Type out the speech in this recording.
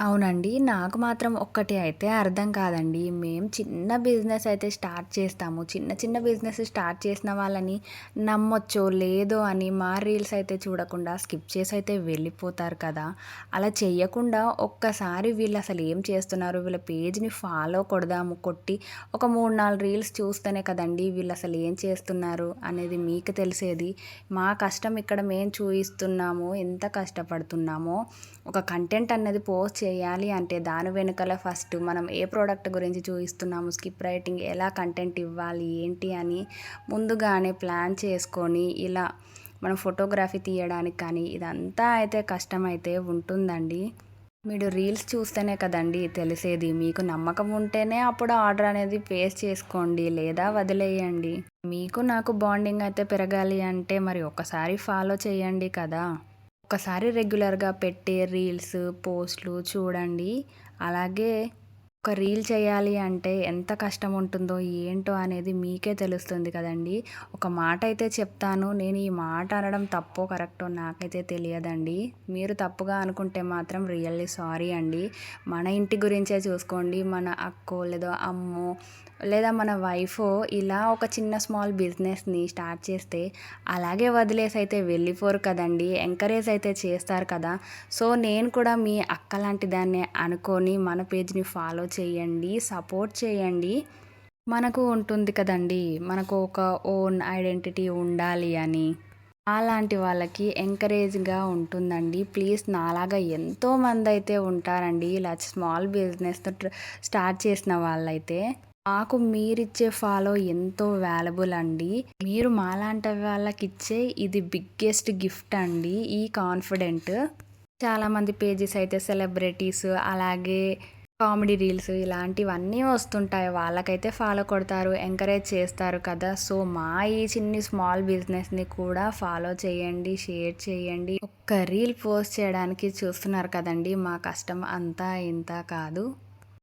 అవునండి. నాకు మాత్రం ఒక్కటి అయితే అర్థం కాదండి. మేము చిన్న బిజినెస్ అయితే స్టార్ట్ చేస్తాము. చిన్న చిన్న బిజినెస్ స్టార్ట్ చేసిన వాళ్ళని నమ్మొచ్చో, లేదో అని మా రీల్స్ అయితే చూడకుండా స్కిప్ చేసి అయితే వెళ్ళిపోతారు కదా! అలా చెయ్యకుండా ఒక్కసారి వీళ్ళు అసలు ఏం చేస్తున్నారు? వీళ్ళ పేజ్‌ని ఫాలో కొడదాము. కొట్టి ఒక 3, 4 రీల్స్ చూస్తేనే కదండీ వీళ్ళు అసలు ఏం చేస్తున్నారు అనేది మీకు తెలిసేది. మా కష్టం ఇక్కడ మేము చూయిస్తున్నాము. ఎంత కష్టపడుతున్నామో ఒక కంటెంట్ అన్నది పోస్ట్ చేయాలి అంటే దాని వెనకాల ఫస్ట్ మనం ఏ ప్రోడక్ట్ గురించి చూపిస్తున్నాము, స్కిప్ రైటింగ్ ఎలా కంటెంట్ ఇవ్వాలి ఏంటి అని ముందుగానే ప్లాన్ చేసుకొని ఇలా మనం ఫోటోగ్రఫీ తీయడానికి కానీ ఇదంతా అయితే కష్టమైతే ఉంటుందండి. మీరు రీల్స్ చూస్తేనే కదండీ తెలిసేది. మీకు నమ్మకం ఉంటేనే అప్పుడు ఆర్డర్ అనేది ప్లేస్ చేసుకోండి లేదా వదిలేయండి. మీకు నాకు బాండింగ్ అయితే పెరగాలి అంటే మరి ఒకసారి ఫాలో చేయండి కదా! ఒకసారి రెగ్యులర్‌గా పెట్టే రీల్స్, పోస్ట్‌లు చూడండి. అలాగే ఒక రీల్ చేయాలి అంటే ఎంత కష్టం ఉంటుందో, ఏంటో అనేది మీకే తెలుస్తుంది కదండీ! ఒక మాట అయితే చెప్తాను. నేను ఈ మాట అనడం తప్పో, కరెక్టో నాకైతే తెలియదండి. మీరు తప్పుగా అనుకుంటే మాత్రం రియల్లీ సారీ అండి. మన ఇంటి గురించే చూసుకోండి. మన అక్కో, లేదా అమ్మో, లేదా మన వైఫో ఇలా ఒక చిన్న స్మాల్ బిజినెస్‌ని స్టార్ట్ చేస్తే అలాగే వదిలేసి అయితే వెళ్ళిపోరు కదండీ! ఎంకరేజ్ అయితే చేస్తారు కదా! సో, నేను కూడా మీ అక్క లాంటి దాన్నే అనుకోని మన పేజ్‌ని ఫాలో చేయండి. సపోర్ట్ చేయండి. మనకు ఉంటుంది కదండీ! మనకు ఒక ఓన్ ఐడెంటిటీ ఉండాలి అని. అలాంటి వాళ్ళకి ఎంకరేజ్‌గా ఉంటుందండి. ప్లీజ్ నాలాగా ఎంతోమందైతే ఉంటారండి. ఇలా స్మాల్ బిజినెస్‌తో స్టార్ట్ చేసిన వాళ్ళైతే. మాకు మీరిచ్చే ఫాలో ఎంతో వాల్యుబుల్ అండి. మీరు మాలాంటి వాళ్ళకిచ్చే ఇది బిగ్గెస్ట్ గిఫ్ట్ అండి. ఈ కాన్ఫిడెంట్. చాలామంది పేజెస్ అయితే సెలబ్రిటీస్ అలాగే కామెడీ రీల్స్ ఇలాంటివన్నీ వస్తుంటాయి. వాళ్ళకైతే ఫాలో కొడతారు, ఎంకరేజ్ చేస్తారు కదా! సో, మా ఈ చిన్ని స్మాల్ బిజినెస్‌ని కూడా ఫాలో చేయండి, షేర్ చేయండి. ఒక్క రీల్ పోస్ట్ చేయడానికి చూస్తున్నారు కదండీ! మా కష్టం అంతా ఇంతా కాదు.